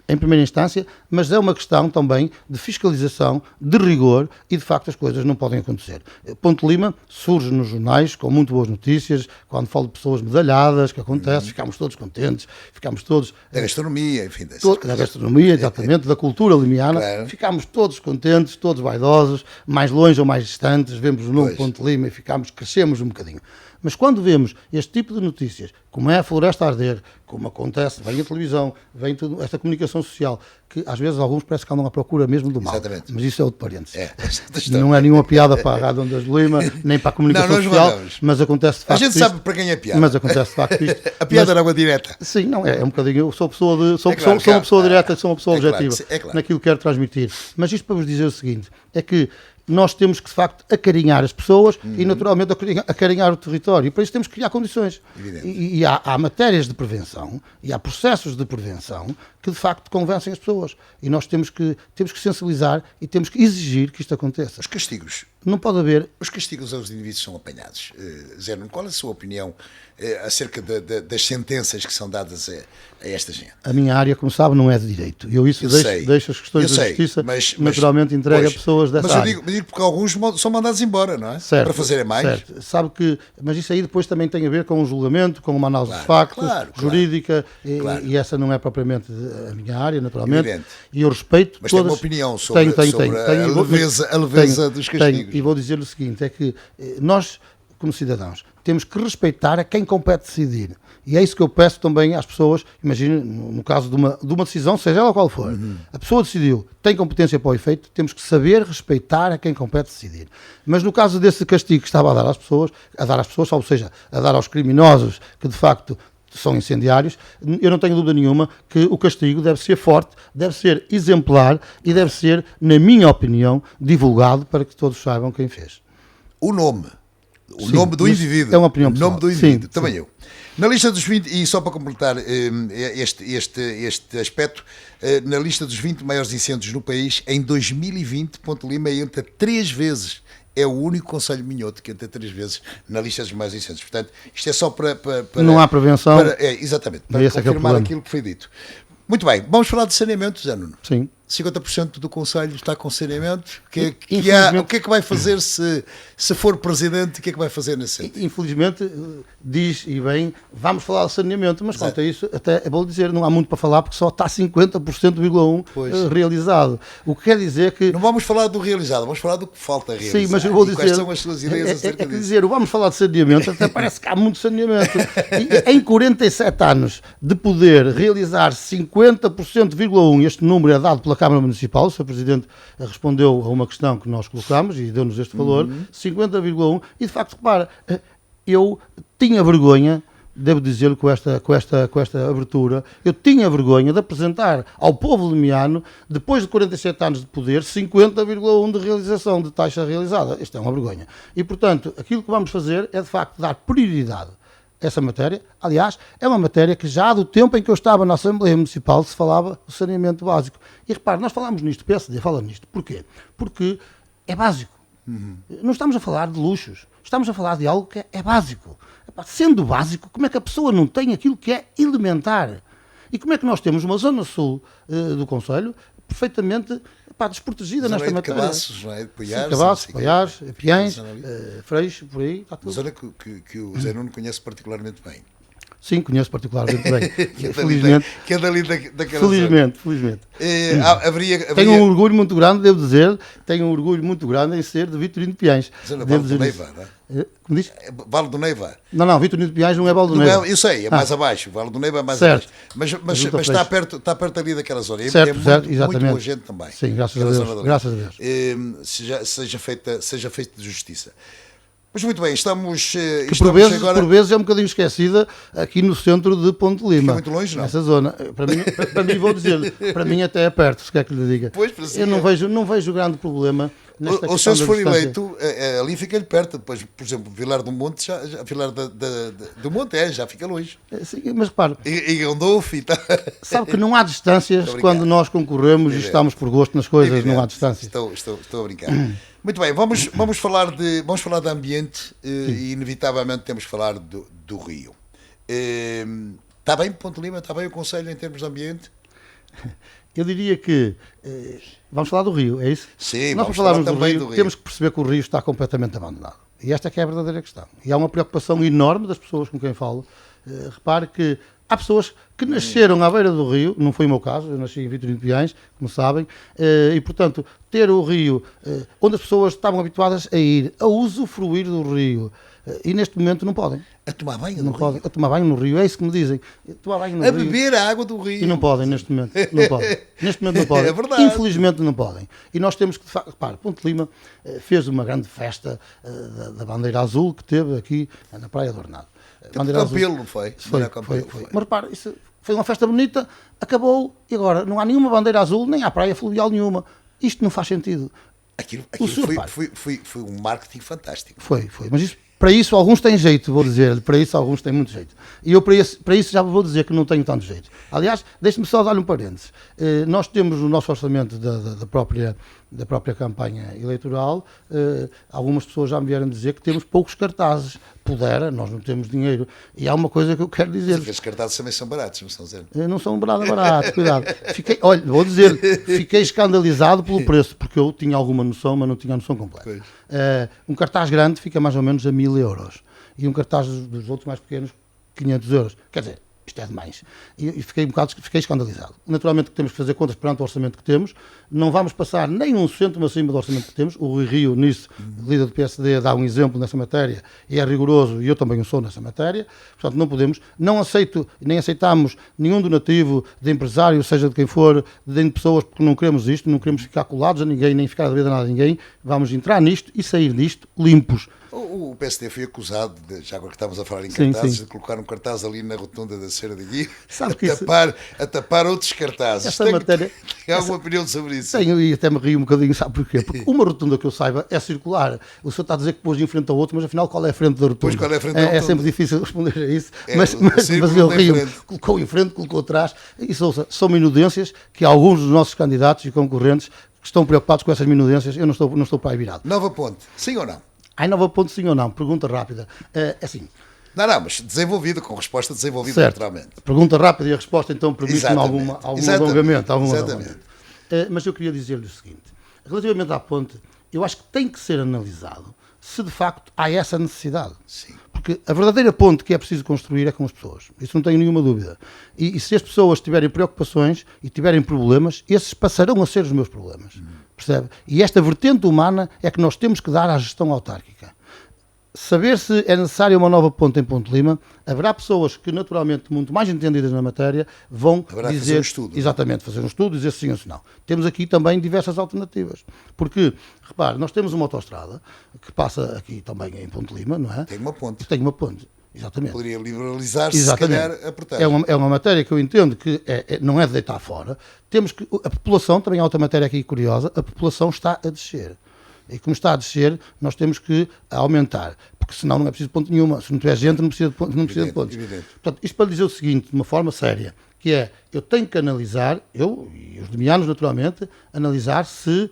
em primeira instância, mas é uma questão também de fiscalização, de rigor, e de facto as coisas não podem acontecer. Ponte Lima surge nos jornais com muito boas notícias, quando falo de pessoas medalhadas, que acontece, ficamos todos contentes, ficamos todos... Da gastronomia, enfim. Da gastronomia, exatamente, da cultura limiana, claro. Ficamos todos contentes, todos vaidosos, mais longe ou mais distantes, vemos o nome Ponte Lima e crescemos um bocadinho. Mas quando vemos este tipo de notícias, como é a floresta a arder, como acontece, vem a televisão, vem tudo, esta comunicação social, que às vezes alguns parece que andam à procura mesmo do mal. Exatamente. Mas isso é outro parênteses. Não é nenhuma piada para a Rádio Ondas de Lima, nem para a comunicação social, mas acontece de facto. A gente sabe para quem é piada. Mas acontece de facto isto. A piada era uma direta. Sim, não, é um bocadinho. Eu sou uma pessoa direta, sou uma pessoa objetiva naquilo que quero transmitir. Mas isto para vos dizer o seguinte, é que nós temos que, de facto, acarinhar as pessoas e, naturalmente, acarinhar o território. E para isso temos que criar condições. E há matérias de prevenção e há processos de prevenção que, de facto, convencem as pessoas. E nós temos que sensibilizar e temos que exigir que isto aconteça. Os castigos. Não pode haver... Os castigos aos indivíduos são apanhados. Zé Nuno, qual é a sua opinião acerca das sentenças que são dadas a esta gente? A minha área, como sabe, não é de direito. Eu deixo as questões da justiça, naturalmente entregue a pessoas dessa área. Mas eu digo porque alguns são mandados embora, não é? Certo, para fazerem mais. Certo. Sabe que... Mas isso aí depois também tem a ver com o julgamento, com uma análise de factos, jurídica, e essa não é propriamente a minha área, naturalmente. Evidente. E eu respeito mas todas... tem uma opinião sobre a leveza dos castigos. E vou dizer o seguinte, é que nós, como cidadãos, temos que respeitar a quem compete decidir. E é isso que eu peço também às pessoas. Imagine, no caso de uma decisão, seja ela qual for, a pessoa decidiu, tem competência para o efeito, temos que saber respeitar a quem compete decidir. Mas no caso desse castigo que estava a dar às pessoas, ou seja, a dar aos criminosos que de facto são incendiários, eu não tenho dúvida nenhuma que o castigo deve ser forte, deve ser exemplar e deve ser, na minha opinião, divulgado para que todos saibam quem fez. O nome do indivíduo. É uma opinião pessoal. O nome do indivíduo, sim, também sim. eu. Na lista dos 20, e só para completar este aspecto, na lista dos 20 maiores incêndios no país, em 2020, Ponte Lima entra 3 vezes é o único concelho minhoto que entra 3 vezes na lista dos mais incêndios. Portanto, isto é só para não há prevenção. Exatamente, para confirmar aquilo que foi dito. Muito bem, vamos falar de saneamento, José Nuno. Sim. 50% do Conselho está com saneamento. O que é que vai fazer se for presidente? O que é que vai fazer nesse sentido? Infelizmente, diz e bem, vamos falar de saneamento, mas quanto a isso, até é bom dizer, não há muito para falar porque só está 50,1% realizado. O que quer dizer que... Não vamos falar do realizado, vamos falar do que falta realizar. Sim, mas eu vou dizer... Quais são as suas ideias acerca disso? Dizer, vamos falar de saneamento, até parece que há muito saneamento. E, em 47 anos de poder realizar 50,1%, este número é dado pela Câmara Municipal, o Sr. Presidente respondeu a uma questão que nós colocámos e deu-nos este valor, 50,1%, e de facto, repara, eu tinha vergonha, devo dizer-lhe com esta abertura, eu tinha vergonha de apresentar ao povo limiano, depois de 47 anos de poder, 50,1% de realização, de taxa realizada. Isto é uma vergonha. E, portanto, aquilo que vamos fazer é, de facto, dar prioridade essa matéria. Aliás, é uma matéria que já do tempo em que eu estava na Assembleia Municipal se falava do saneamento básico. E repare, nós falámos nisto, o PSD fala nisto. Porquê? Porque é básico. Não estamos a falar de luxos, estamos a falar de algo que é básico. Sendo básico, como é que a pessoa não tem aquilo que é elementar? E como é que nós temos uma zona sul do Concelho perfeitamente desprotegida nesta matéria? Cabaços, não é? De Poiares, Cabaços, Poiares, Piães, Freixo, por aí. Está tudo. Uma zona que o Zé Nuno conhece particularmente bem. Sim, conheço particularmente bem. Felizmente. Que é dali daquela zona. Felizmente. Tenho um orgulho muito grande, devo dizer, tenho um orgulho muito grande em ser de Vitorino de Piães. Zona Vale do Neiva, não é? Como diz? Vale do Neiva. Não, Vitorino de Piães não é Vale do Neiva. Eu sei, é mais abaixo. Vale do Neiva é mais certo. abaixo. Mas está perto ali daquela zona. Certo, muito boa gente também. Sim, graças a Deus. Seja feita de justiça. Mas muito bem, estamos agora... por vezes é um bocadinho esquecida aqui no centro de Ponte Lima. Fica muito longe, não? Nessa zona. Para mim vou dizer, para mim até é perto, se quer que lhe diga. Pois, eu não vejo grande problema nesta questão. Se for eleito, ali fica-lhe perto. Depois, por exemplo, Vilar do Monte, Vilar do Monte já fica longe. Sim, mas repare. E Gandolfo e tal. Sabe que não há distâncias quando nós concorremos e estamos por gosto nas coisas, não há distâncias. Estou a brincar. Muito bem, vamos falar de ambiente e inevitavelmente temos que falar do Rio. Está bem Ponte Lima? Está bem o Conselho em termos de ambiente? Eu diria que vamos falar do Rio, é isso? Sim, nós vamos falar também do Rio. Temos que perceber que o Rio está completamente abandonado. E esta é que é a verdadeira questão. E há uma preocupação enorme das pessoas com quem falo. Repare que há pessoas que nasceram à beira do rio, não foi o meu caso, eu nasci em Vitorino de Piães, como sabem, e portanto, ter o rio onde as pessoas estavam habituadas a ir, a usufruir do rio, e neste momento não podem. A tomar banho no rio? A tomar banho no rio, é isso que me dizem. Tomar banho no rio. Beber a água do rio. E não podem neste momento. Não podem. Neste momento não podem. É verdade. Infelizmente não podem. E nós temos que, repare, Ponte Lima fez uma grande festa da bandeira azul que teve aqui na Praia do Ornado. Campelo, não foi? Foi. Mas repare, isso foi uma festa bonita, acabou e agora não há nenhuma bandeira azul, nem há praia fluvial nenhuma. Isto não faz sentido. Aquilo foi um marketing fantástico. Foi. Mas isso, para isso alguns têm jeito, vou dizer. Para isso alguns têm muito jeito. E eu para isso já vou dizer que não tenho tanto jeito. Aliás, deixe-me só dar um parênteses. Nós temos no nosso orçamento da própria campanha eleitoral, algumas pessoas já me vieram dizer que temos poucos cartazes. Nós não temos dinheiro. E há uma coisa que eu quero dizer. Os cartazes também são baratos, não são zero? Não são nada baratos, cuidado. Vou dizer, fiquei escandalizado pelo preço, porque eu tinha alguma noção, mas não tinha a noção completa. Um cartaz grande fica mais ou menos a 1.000 euros. E um cartaz dos outros mais pequenos, 500 euros. Quer dizer, isto é demais. E fiquei escandalizado. Naturalmente que temos que fazer contas perante o orçamento que temos. Não vamos passar nem um cêntimo acima do orçamento que temos. O Rui Rio, nisso, líder do PSD, dá um exemplo nessa matéria e é rigoroso, e eu também o sou nessa matéria. Portanto, não podemos, nem aceitamos nenhum donativo de empresário, seja de quem for, de pessoas, porque não queremos isto, não queremos ficar colados a ninguém, nem ficar a dever a nada a ninguém. Vamos entrar nisto e sair disto limpos. O PSD foi acusado, já agora que estávamos a falar em cartazes, de colocar um cartaz ali na rotunda da Cera de Guia a tapar outros cartazes. Tem alguma opinião sobre isso? Tenho, e até me rio um bocadinho, sabe porquê? Porque uma rotunda que eu saiba é circular. O senhor está a dizer que pôs em frente ao outro, mas afinal qual é a frente da rotunda? Pois, qual é a frente da rotunda? É sempre difícil responder a isso, mas eu rio, colocou em frente, colocou atrás, e são minudências que alguns dos nossos candidatos e concorrentes estão preocupados com essas minudências, eu não estou para aí virado. Nova ponte, sim ou não? Ai, nova ponte, sim ou não? Pergunta rápida. É assim. Não, mas desenvolvido, com resposta desenvolvida naturalmente. Pergunta rápida e a resposta então permite-me algum alongamento. Mas eu queria dizer-lhe o seguinte, relativamente à ponte, eu acho que tem que ser analisado se de facto há essa necessidade. Sim. Porque a verdadeira ponte que é preciso construir é com as pessoas. Isso não tenho nenhuma dúvida. E se as pessoas tiverem preocupações e tiverem problemas, esses passarão a ser os meus problemas. Percebe? E esta vertente humana é que nós temos que dar à gestão autárquica. Saber se é necessária uma nova ponte em Ponte Lima, haverá pessoas que, naturalmente, muito mais entendidas na matéria, vão dizer... fazer um estudo. Exatamente, fazer um estudo, dizer sim ou se não. Temos aqui também diversas alternativas. Porque, repare, nós temos uma autoestrada que passa aqui também em Ponte Lima, não é? Tem uma ponte. Tem uma ponte, exatamente. Poderia liberalizar-se, se calhar, apertar. É uma matéria que eu entendo que não é de deitar fora. Temos que... A população, também há outra matéria aqui curiosa, a população está a descer. E como está a descer, nós temos que aumentar, porque senão não é preciso ponte nenhuma. Se não tiver gente, não precisa de pontos. Portanto, isto para dizer o seguinte, de uma forma séria, que é, eu tenho que analisar, eu e os limianos naturalmente, analisar se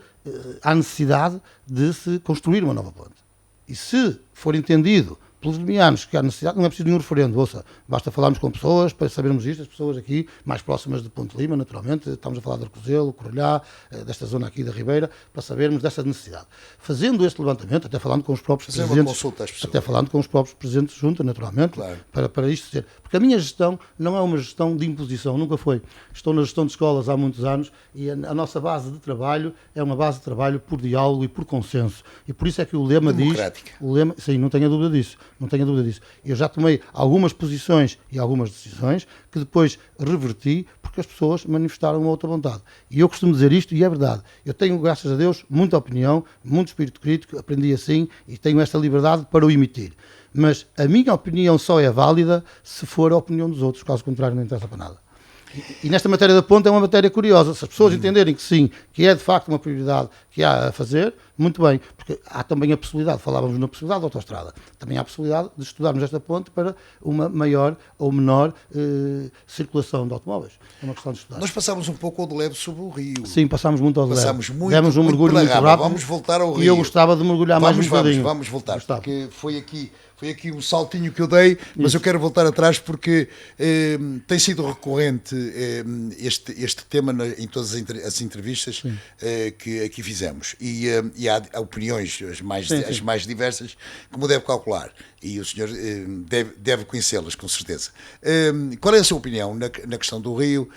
há necessidade de se construir uma nova ponte. E se for entendido pelos limianos que há necessidade, não é preciso nenhum referendo, ouça, basta falarmos com pessoas para sabermos isto, as pessoas aqui, mais próximas de Ponte Lima, naturalmente, estamos a falar de Arcozelo, Corolhá, desta zona aqui da Ribeira, para sabermos dessa necessidade. Fazendo este levantamento, até falando com os próprios presidentes, até falando com os próprios presidentes de junta, naturalmente, claro, para isto ser. Porque a minha gestão não é uma gestão de imposição, nunca foi. Estou na gestão de escolas há muitos anos e a nossa base de trabalho é uma base de trabalho por diálogo e por consenso. E por isso é que o lema diz... Sim, não tenho a dúvida disso. Não tenho dúvida disso. Eu já tomei algumas posições e algumas decisões que depois reverti porque as pessoas manifestaram uma outra vontade. E eu costumo dizer isto e é verdade. Eu tenho, graças a Deus, muita opinião, muito espírito crítico, aprendi assim e tenho esta liberdade para o emitir. Mas a minha opinião só é válida se for a opinião dos outros, caso contrário não interessa para nada. E nesta matéria da ponte é uma matéria curiosa. Se as pessoas entenderem que sim, que é de facto uma prioridade que há a fazer, muito bem, porque há também a possibilidade, falávamos na possibilidade da autoestrada, também há a possibilidade de estudarmos esta ponte para uma maior ou menor circulação de automóveis. É uma questão de estudar. Nós passámos um pouco ao de leve sobre o rio. Sim, passámos muito ao de leve. Demos um muito mergulho muito rápido. Vamos voltar ao rio. E eu gostava de mergulhar mais um bocadinho. Vamos voltar, porque foi aqui um saltinho que eu dei, mas eu quero voltar atrás porque tem sido recorrente este tema em todas as entrevistas que aqui fizemos. E há opiniões as mais diversas, como deve calcular. E o senhor deve conhecê-las, com certeza. Qual é a sua opinião na questão do rio,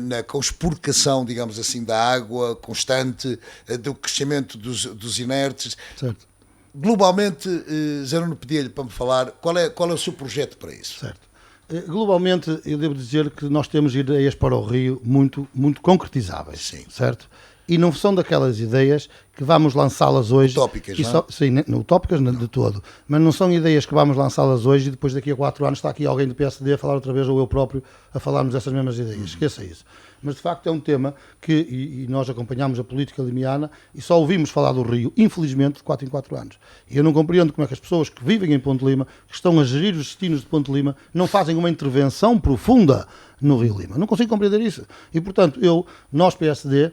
na conspurcação, digamos assim, da água constante, do crescimento dos inertes? Certo. Globalmente, Zé Nuno pedia-lhe para me falar qual é o seu projeto para isso. Certo. Globalmente, eu devo dizer que nós temos ideias para o Rio muito, muito concretizáveis. Sim. Certo? E não são daquelas ideias que vamos lançá-las hoje. Utópicas, não é? Sim, não utópicas de todo. Mas não são ideias que vamos lançá-las hoje e depois daqui a 4 anos está aqui alguém do PSD a falar outra vez, ou eu próprio, a falarmos dessas mesmas ideias. Esqueça isso. Mas de facto é um tema que, e nós acompanhamos a política limiana e só ouvimos falar do Rio, infelizmente, de 4 em 4 anos. E eu não compreendo como é que as pessoas que vivem em Ponte Lima, que estão a gerir os destinos de Ponte Lima, não fazem uma intervenção profunda no Rio Lima. Não consigo compreender isso. E, portanto, nós PSD,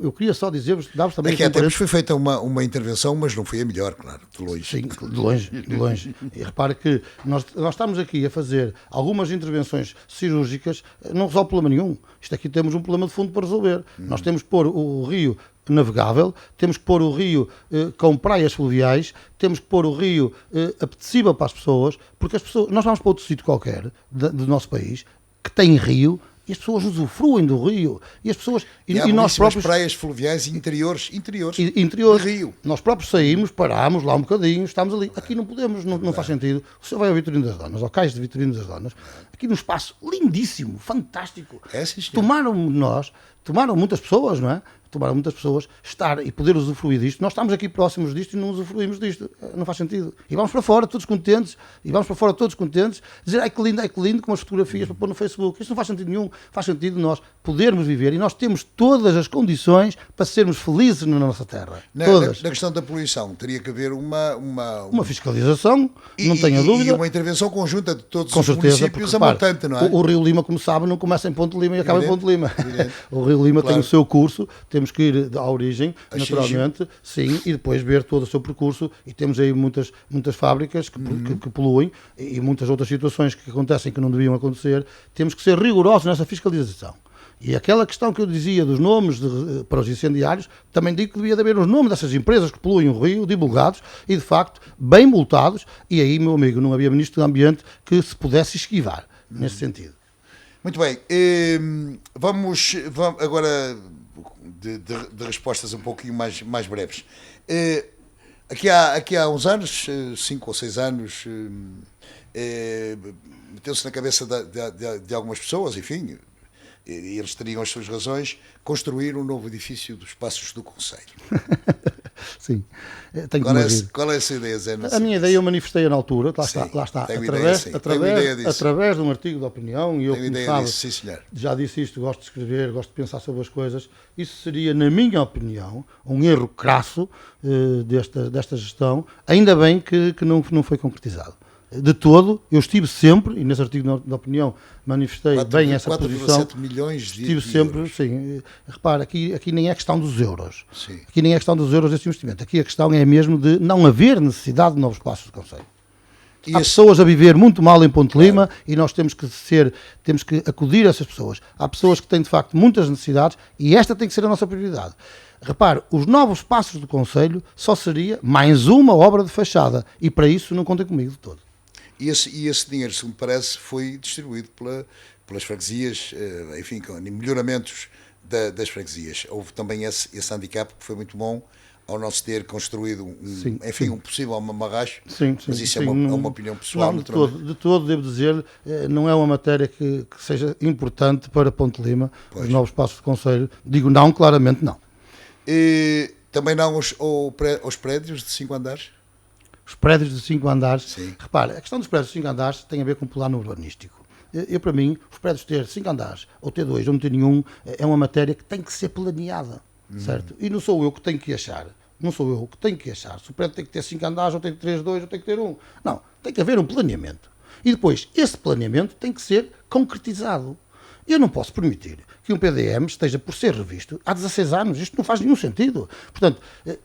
eu queria só dizer-vos, dar-vos também... Aqui há tempos foi feita uma intervenção, mas não foi a melhor, claro, de longe. Sim, de longe. E repare que nós estamos aqui a fazer algumas intervenções cirúrgicas, não resolve problema nenhum. Isto aqui temos um problema de fundo para resolver. Nós temos que pôr o rio navegável, temos que pôr o rio com praias fluviais, temos que pôr o rio apetecível para as pessoas, porque nós vamos para outro sítio qualquer do nosso país, que tem rio, e as pessoas usufruem do rio. E as pessoas... E nós próprios... praias fluviais e interiores de rio. Nós próprios saímos, parámos lá um bocadinho, estamos ali. Aqui não podemos, não faz sentido. O senhor vai ao Vitorino das Donas, ao cais de Vitorino das Donas, aqui num espaço lindíssimo, fantástico. Tomaram muitas pessoas, não é? Tomaram muitas pessoas estar e poder usufruir disto. Nós estamos aqui próximos disto e não usufruímos disto. Não faz sentido. E vamos para fora todos contentes, dizer ai que lindo, com as fotografias para pôr no Facebook. Isto não faz sentido nenhum. Faz sentido nós podermos viver e nós temos todas as condições para sermos felizes na nossa terra. Todas. Na questão da poluição, teria que haver uma fiscalização, não tenho dúvida. E uma intervenção conjunta de todos com os certeza, municípios a montante, não é? O Rio Lima, como sabe, não começa em Ponte Lima e acaba em Ponte Lima. O Rio Lima Claro. tem o seu curso, temos que ir à origem, A naturalmente, sim, e depois ver todo o seu percurso, e temos aí muitas fábricas que poluem, e muitas outras situações que acontecem que não deviam acontecer. Temos que ser rigorosos nessa fiscalização. E aquela questão que eu dizia dos nomes para os incendiários, também digo que devia haver os nomes dessas empresas que poluem o rio, divulgados e, de facto, bem multados. E aí, meu amigo, não havia Ministro do Ambiente que se pudesse esquivar, nesse sentido. Muito bem, vamos agora de respostas um pouquinho mais breves. Aqui há uns anos, 5 ou 6 anos, meteu-se na cabeça de algumas pessoas, enfim, e eles teriam as suas razões, construir um novo edifício dos Passos do Concelho. Sim, tenho que me rir. Qual é a sua ideia, Zé? A minha ideia eu manifestei na altura, lá Sim, está, tenho ideia disso. através de um artigo de opinião, e eu, Tenho como ideia sabe, disso, sim, senhor. já disse isto, gosto de escrever, gosto de pensar sobre as coisas. Isso seria, na minha opinião, um erro crasso desta gestão, ainda bem que não foi concretizado. De todo, eu estive sempre, e nesse artigo de opinião manifestei bem essa posição. 4,7 milhões de Estive sempre, euros. sim. Repara, aqui nem é questão dos euros. Sim. Aqui nem é questão dos euros desse investimento. Aqui a questão é mesmo de não haver necessidade de novos passos do Conselho. Há pessoas a viver muito mal em Ponte Lima, e nós temos que acudir a essas pessoas. Há pessoas que têm, de facto, muitas necessidades, e esta tem que ser a nossa prioridade. Repare, os novos passos do Conselho só seria mais uma obra de fachada, e para isso não contem comigo de todo. E esse dinheiro, segundo parece, foi distribuído pelas freguesias, enfim, com melhoramentos das freguesias. Houve também esse handicap que foi muito bom ao não se ter construído um possível mamarracho, mas isso é uma opinião pessoal, não, naturalmente. De todo, devo dizer, não é uma matéria que seja importante para Ponte Lima, os novos passos do Conselho. Digo não, claramente não. E também não os prédios de 5 andares? Os prédios de 5 andares, Sim. repara, a questão dos prédios de 5 andares tem a ver com o plano urbanístico. Para mim, os prédios ter 5 andares, ou ter 2, ou não ter nenhum, é uma matéria que tem que ser planeada, certo? E não sou eu que tenho que achar. Não sou eu que tenho que achar. Se o prédio tem que ter 5 andares, ou tem que ter 2, ou tem que ter 1. Não, tem que haver um planeamento. E depois, esse planeamento tem que ser concretizado. Eu não posso permitir que um PDM esteja por ser revisto há 16 anos. Isto não faz nenhum sentido. Portanto,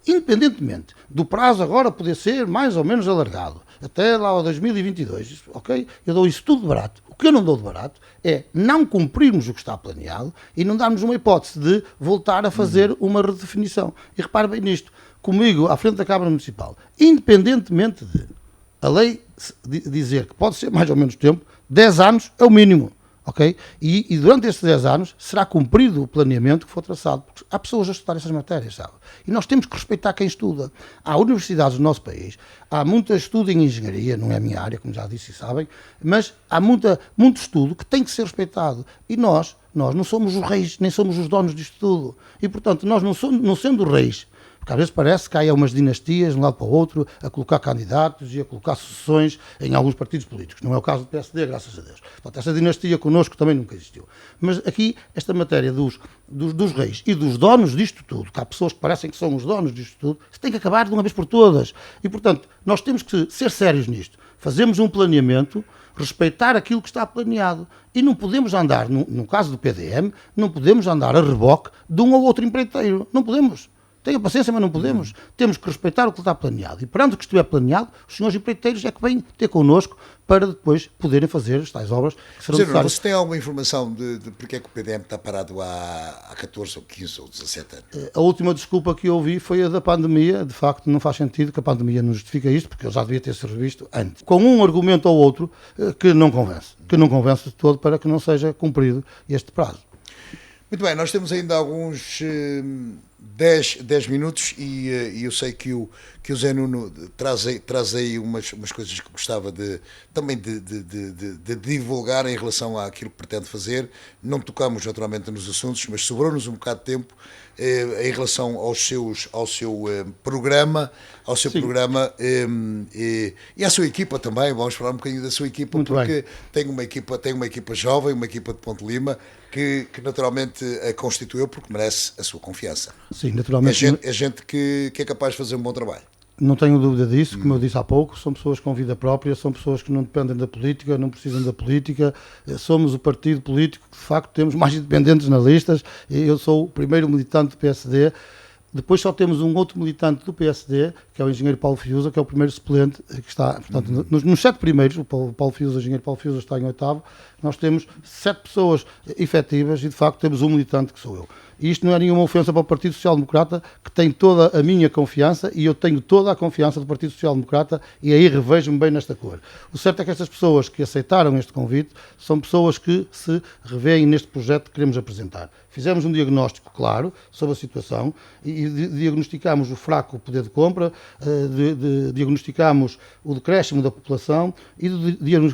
independentemente do prazo agora poder ser mais ou menos alargado, até lá a 2022, ok? Eu dou isso tudo de barato. O que eu não dou de barato é não cumprirmos o que está planeado e não darmos uma hipótese de voltar a fazer uma redefinição. E repare bem nisto, comigo, à frente da Câmara Municipal, independentemente de a lei dizer que pode ser mais ou menos tempo, 10 anos é o mínimo. Okay? E durante estes 10 anos será cumprido o planeamento que for traçado, porque há pessoas a estudar essas matérias, sabe? E nós temos que respeitar quem estuda. Há universidades no nosso país, há muito estudo em engenharia, não é a minha área, como já disse e sabem, mas há muito estudo que tem que ser respeitado. E nós não somos os reis, nem somos os donos disto tudo. E, portanto, nós não sendo reis, porque às vezes parece que há umas dinastias de um lado para o outro a colocar candidatos e a colocar sucessões em alguns partidos políticos. Não é o caso do PSD, graças a Deus. Portanto, essa dinastia connosco também nunca existiu. Mas aqui, esta matéria dos reis e dos donos disto tudo, que há pessoas que parecem que são os donos disto tudo, isso tem que acabar de uma vez por todas. E, portanto, nós temos que ser sérios nisto. Fazemos um planeamento, respeitar aquilo que está planeado. E não podemos andar, no caso do PDM, não podemos andar a reboque de um ou outro empreiteiro. Não podemos. Tenha paciência, mas não podemos. Temos que respeitar o que está planeado. E perante o que estiver planeado, os senhores empreiteiros é que vêm ter connosco para depois poderem fazer as tais obras que serão necessárias. Você tem alguma informação de porque é que o PDM está parado há 14 ou 15 ou 17 anos? A última desculpa que eu ouvi foi a da pandemia. De facto, não faz sentido que a pandemia não justifica isto, porque ele já devia ter se revisto antes. Com um argumento ou outro que não convence de todo para que não seja cumprido este prazo. Muito bem, nós temos ainda alguns 10 minutos e eu sei que o Zé Nuno traz aí umas coisas que gostava também de divulgar em relação àquilo que pretende fazer. Não tocamos naturalmente nos assuntos, mas sobrou-nos um bocado de tempo em relação ao seu programa, e à sua equipa também. Vamos falar um bocadinho da sua equipa. Muito porque bem. tem uma equipa jovem, uma equipa de Ponte Lima que naturalmente a constituiu porque merece a sua confiança. Sim, naturalmente. É gente que é capaz de fazer um bom trabalho. Não tenho dúvida disso, como eu disse há pouco, são pessoas com vida própria, são pessoas que não dependem da política, não precisam da política, somos o partido político que de facto temos mais independentes nas listas, eu sou o primeiro militante do PSD, depois só temos um outro militante do PSD, que é o engenheiro Paulo Fiusa, que é o primeiro suplente, que está, portanto, nos 7 primeiros, o engenheiro Paulo Fiusa está em 8º, nós temos 7 pessoas efetivas e de facto temos um militante que sou eu. E isto não é nenhuma ofensa para o Partido Social Democrata, que tem toda a minha confiança e eu tenho toda a confiança do Partido Social Democrata e aí revejo-me bem nesta cor. O certo é que estas pessoas que aceitaram este convite são pessoas que se revêem neste projeto que queremos apresentar. Fizemos um diagnóstico claro sobre a situação e diagnosticámos o fraco poder de compra, diagnosticámos o decréscimo da população e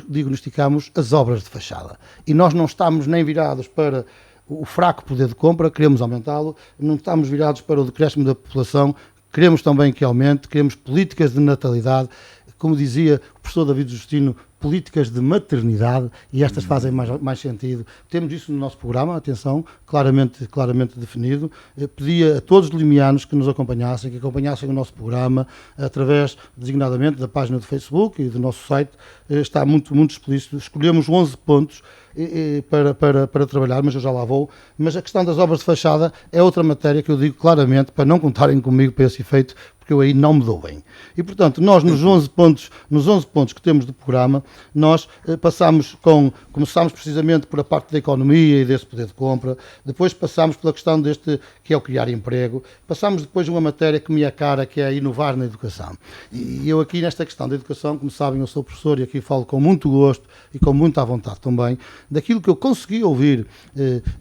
diagnosticámos as obras de fachada. E nós não estamos nem virados para o fraco poder de compra, queremos aumentá-lo, não estamos virados para o decréscimo da população, queremos também que aumente, queremos políticas de natalidade, como dizia o professor David Justino, políticas de maternidade, e estas fazem mais sentido. Temos isso no nosso programa, atenção, claramente definido. Eu pedia a todos os limianos que nos acompanhassem, que acompanhassem o nosso programa, através, designadamente, da página do Facebook e do nosso site, está muito explícito. Escolhemos 11 pontos para trabalhar, mas eu já lá vou. Mas a questão das obras de fachada é outra matéria que eu digo claramente, para não contarem comigo para esse efeito, porque eu aí não me dou bem. E, portanto, nós nos 11 pontos que temos do programa, nós começámos precisamente por a parte da economia e desse poder de compra, depois passámos pela questão deste, que é o criar emprego, passámos depois uma matéria que me é cara, que é inovar na educação. E eu aqui nesta questão da educação, como sabem, eu sou professor e aqui falo com muito gosto e com muita vontade também, daquilo que eu consegui ouvir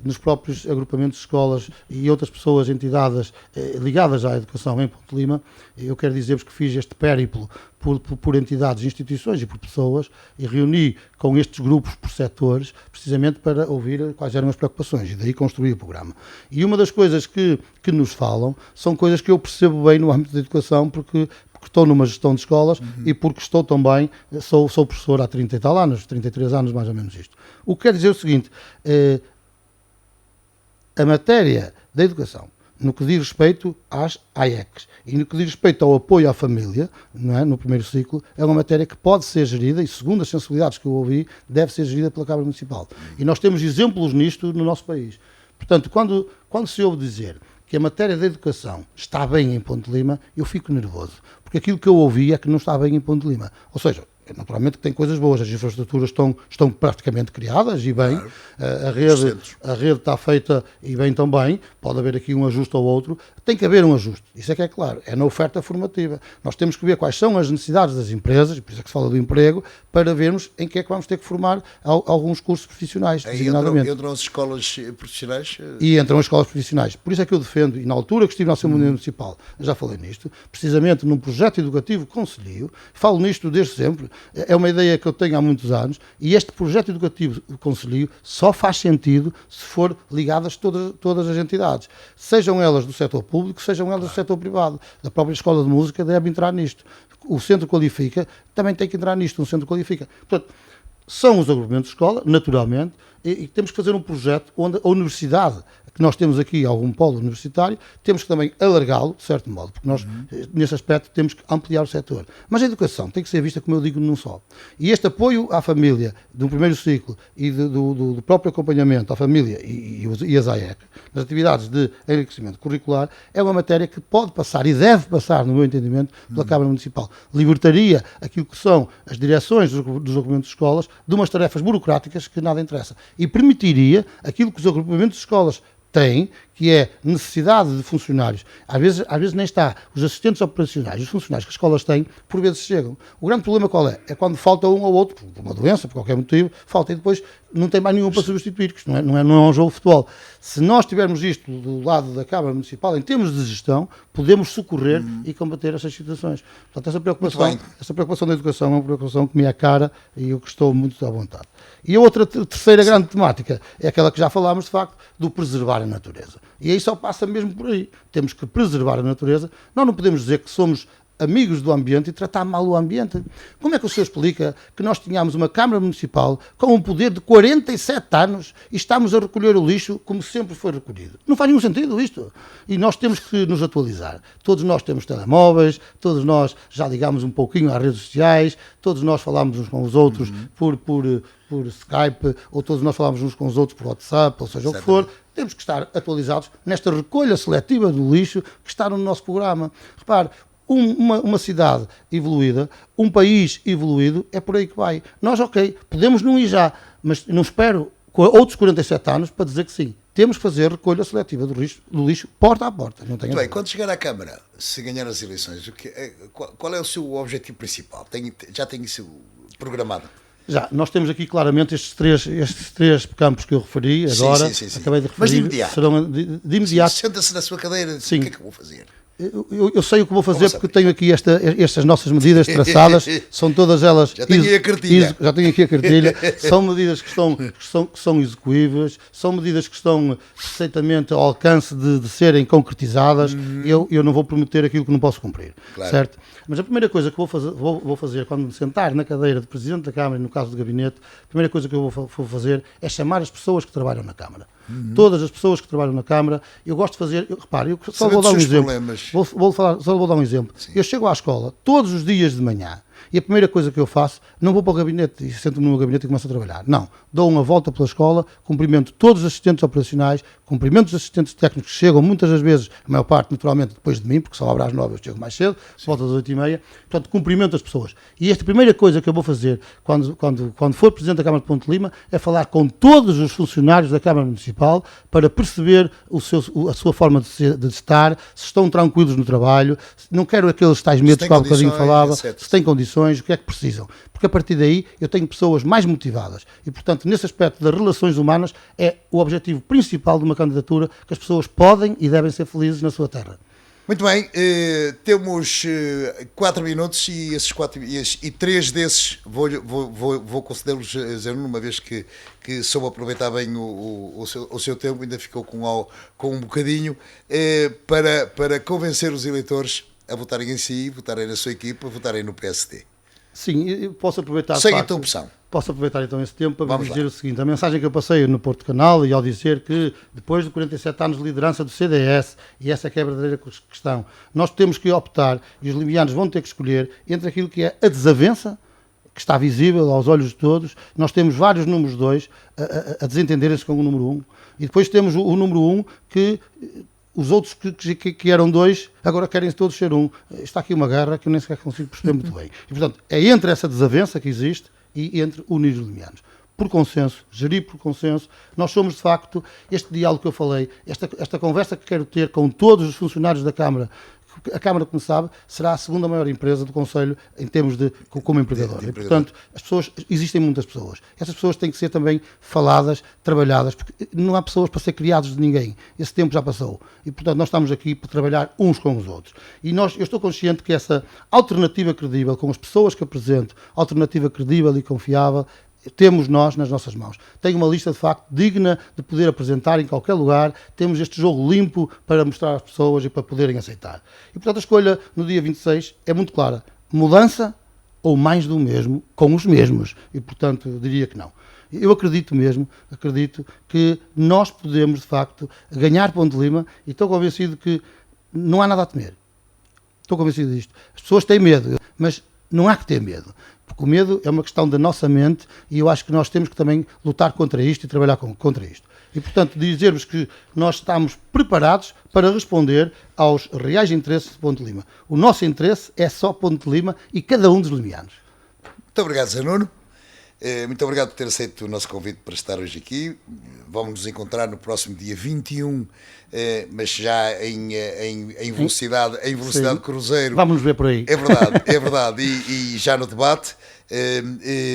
nos próprios agrupamentos de escolas e outras pessoas, entidades ligadas à educação em Ponte Lima. Eu quero dizer-vos que fiz este périplo por entidades, instituições e por pessoas e reuni com estes grupos por setores, precisamente para ouvir quais eram as preocupações e daí construir o programa. E uma das coisas que nos falam são coisas que eu percebo bem no âmbito da educação, porque estou numa gestão de escolas e porque estou também, sou professor há 30 e tal anos, 33 anos mais ou menos isto. O que quer dizer o seguinte, a matéria da educação, no que diz respeito às AECs e no que diz respeito ao apoio à família, não é, no primeiro ciclo, é uma matéria que pode ser gerida e, segundo as sensibilidades que eu ouvi, deve ser gerida pela Câmara Municipal. E nós temos exemplos nisto no nosso país. Portanto, quando se ouve dizer que a matéria da educação está bem em Ponte Lima, eu fico nervoso, porque aquilo que eu ouvi é que não está bem em Ponte Lima. Ou seja, naturalmente que tem coisas boas, as infraestruturas estão praticamente criadas e bem, claro. A rede está feita e bem também, pode haver aqui um ajuste ou outro, tem que haver um ajuste, isso é que é claro, é na oferta formativa. Nós temos que ver quais são as necessidades das empresas, por isso é que se fala do emprego, para vermos em que é que vamos ter que formar alguns cursos profissionais, designadamente. Entram as escolas profissionais? E entram as escolas profissionais. Por isso é que eu defendo, e na altura que estive na Assembleia Municipal, já falei nisto, precisamente num projeto educativo concelhio, falo nisto desde sempre, é uma ideia que eu tenho há muitos anos, e este projeto educativo do concelho só faz sentido se for ligadas todas as entidades, sejam elas do setor público, sejam elas do setor privado. A própria escola de música deve entrar nisto. O Centro Qualifica também tem que entrar nisto, um Centro Qualifica. Portanto, são os agrupamentos de escola, naturalmente, e temos que fazer um projeto onde a universidade, que nós temos aqui algum polo universitário, temos que também alargá-lo, de certo modo, porque nós, nesse aspecto, temos que ampliar o setor. Mas a educação tem que ser vista, como eu digo, num só. E este apoio à família, do primeiro ciclo, e do próprio acompanhamento à família e as AEC, nas atividades de enriquecimento curricular, é uma matéria que pode passar, e deve passar, no meu entendimento, pela Câmara Municipal. Libertaria aquilo que são as direções dos agrupamentos de escolas de umas tarefas burocráticas que nada interessa. E permitiria aquilo que os agrupamentos de escolas têm, que é necessidade de funcionários. Às vezes nem está. Os assistentes operacionais, os funcionários que as escolas têm, por vezes chegam. O grande problema qual é? É quando falta um ou outro, por uma doença, por qualquer motivo, falta e depois não tem mais nenhum para substituir, que isto não é um jogo de futebol. Se nós tivermos isto do lado da Câmara Municipal, em termos de gestão, podemos socorrer e combater essas situações. Portanto, essa preocupação da educação é uma preocupação que me é cara e eu que estou muito à vontade. E a outra, terceira grande temática é aquela que já falámos, de facto, do preservar a natureza. E aí só passa mesmo por aí. Temos que preservar a natureza. Nós não podemos dizer que somos amigos do ambiente e tratar mal o ambiente. Como é que o senhor explica que nós tínhamos uma Câmara Municipal com um poder de 47 anos e estamos a recolher o lixo como sempre foi recolhido? Não faz nenhum sentido isto. E nós temos que nos atualizar. Todos nós temos telemóveis, todos nós já ligamos um pouquinho às redes sociais, todos nós falamos uns com os outros por Skype, ou todos nós falamos uns com os outros por WhatsApp, ou seja, o que for. Temos que estar atualizados nesta recolha seletiva do lixo que está no nosso programa. Repare, uma cidade evoluída, um país evoluído, é por aí que vai. Nós, ok, podemos não ir já, mas não espero outros 47 anos para dizer que sim. Temos que fazer recolha seletiva do lixo porta a porta. Não tenho Muito bem, quando chegar à Câmara, se ganhar as eleições, qual é o seu objetivo principal? Já tem isso programado? Já, nós temos aqui claramente estes três campos que eu referi agora, sim. acabei de referir. Mas de imediato? Serão de imediato. Senta-se na sua cadeira e diz, o que é que eu vou fazer? Eu sei o que vou fazer porque tenho aqui estas nossas medidas traçadas, são todas elas... Já tenho aqui a cartilha. Já tenho aqui a cartilha. São medidas que são execuíveis, são medidas que estão perfeitamente ao alcance de serem concretizadas. Eu não vou prometer aquilo que não posso cumprir, claro. Certo? Mas a primeira coisa que vou fazer quando me sentar na cadeira de Presidente da Câmara e no caso do Gabinete, a primeira coisa que eu vou fazer é chamar as pessoas que trabalham na Câmara. Todas as pessoas que trabalham na Câmara, eu gosto de fazer, repare, eu só vou dar um exemplo. Só vou dar um exemplo. Sim. Eu chego à escola todos os dias de manhã e a primeira coisa que eu faço, não vou para o gabinete e sento-me no meu gabinete e começo a trabalhar. Não. Dou uma volta pela escola, cumprimento todos os assistentes operacionais, cumprimento os assistentes técnicos que chegam muitas das vezes, a maior parte naturalmente depois de mim, porque só abre às 9 eu chego mais cedo, volta às 8h30. Portanto, cumprimento as pessoas. E esta primeira coisa que eu vou fazer quando for Presidente da Câmara de Ponte Lima é falar com todos os funcionários da Câmara Municipal para perceber a sua forma de estar, se estão tranquilos no trabalho, não quero aqueles tais medos que há bocadinho falava, se têm condições, o que é que precisam. Porque a partir daí eu tenho pessoas mais motivadas e, portanto, nesse aspecto das relações humanas é o objetivo principal de uma candidatura, que as pessoas podem e devem ser felizes na sua terra. Muito bem, temos 4 minutos e 3 desses vou conceder-los a Zé Nuno, uma vez que soube aproveitar bem o seu tempo, ainda ficou com um bocadinho, para convencer os eleitores a votarem em si, votarem na sua equipa, votarem no PSD. Sim, eu posso aproveitar. Segue a tua opção. Posso aproveitar então esse tempo para dizer o seguinte: a mensagem que eu passei no Porto Canal e ao dizer que depois de 47 anos de liderança do CDS, e essa é que é a verdadeira questão, nós temos que optar e os limianos vão ter que escolher entre aquilo que é a desavença, que está visível aos olhos de todos. Nós temos vários números 2 a desentenderem-se com o número 1, e depois temos o número 1 que os outros que eram 2 agora querem todos ser 1. Está aqui uma guerra que eu nem sequer consigo perceber muito bem. E, portanto, é entre essa desavença que existe e entre unir os limianos. Por consenso, gerir por consenso, nós somos de facto, este diálogo que eu falei, esta conversa que quero ter com todos os funcionários da Câmara. A Câmara, como sabe, será a segunda maior empresa do Conselho em termos como empregador. E, portanto, existem muitas pessoas. Essas pessoas têm que ser também faladas, trabalhadas, porque não há pessoas para ser criados de ninguém. Esse tempo já passou. E, portanto, nós estamos aqui para trabalhar uns com os outros. E eu estou consciente que essa alternativa credível, com as pessoas que apresento, alternativa credível e confiável, temos nós nas nossas mãos. Tenho uma lista de facto digna de poder apresentar em qualquer lugar, temos este jogo limpo para mostrar às pessoas e para poderem aceitar. E portanto a escolha no dia 26 é muito clara: mudança ou mais do mesmo com os mesmos. E portanto eu diria que não. Eu acredito que nós podemos de facto ganhar Ponte Lima e estou convencido que não há nada a temer. Estou convencido disto. As pessoas têm medo, mas não há que ter medo. Porque o medo é uma questão da nossa mente e eu acho que nós temos que também lutar contra isto e trabalhar contra isto. E, portanto, dizer-vos que nós estamos preparados para responder aos reais interesses de Ponte Lima. O nosso interesse é só Ponte Lima e cada um dos limianos. Muito obrigado, Zé Nuno. Muito obrigado por ter aceito o nosso convite para estar hoje aqui. Vamos nos encontrar no próximo dia 21, mas já em velocidade de cruzeiro. Vamos nos ver por aí. É verdade. E já no debate.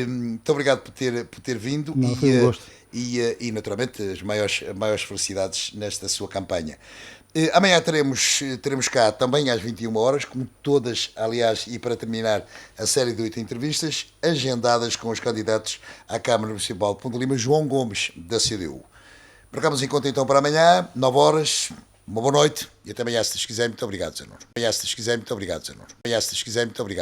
Muito obrigado por ter vindo. Não, foi um gosto. E naturalmente as maiores felicidades nesta sua campanha. Amanhã teremos cá também às 21 horas, como todas, aliás, e para terminar a série de 8 entrevistas, agendadas com os candidatos à Câmara Municipal de Ponte Lima, João Gomes, da CDU. Marcamos encontro então para amanhã, 9 horas, Uma boa noite e até amanhã, se Deus quiser. Muito obrigado, Zé Nuno. Amanhã, se Deus quiser. Muito obrigado, Zé Nuno. Amanhã, se Deus quiser. Muito obrigado.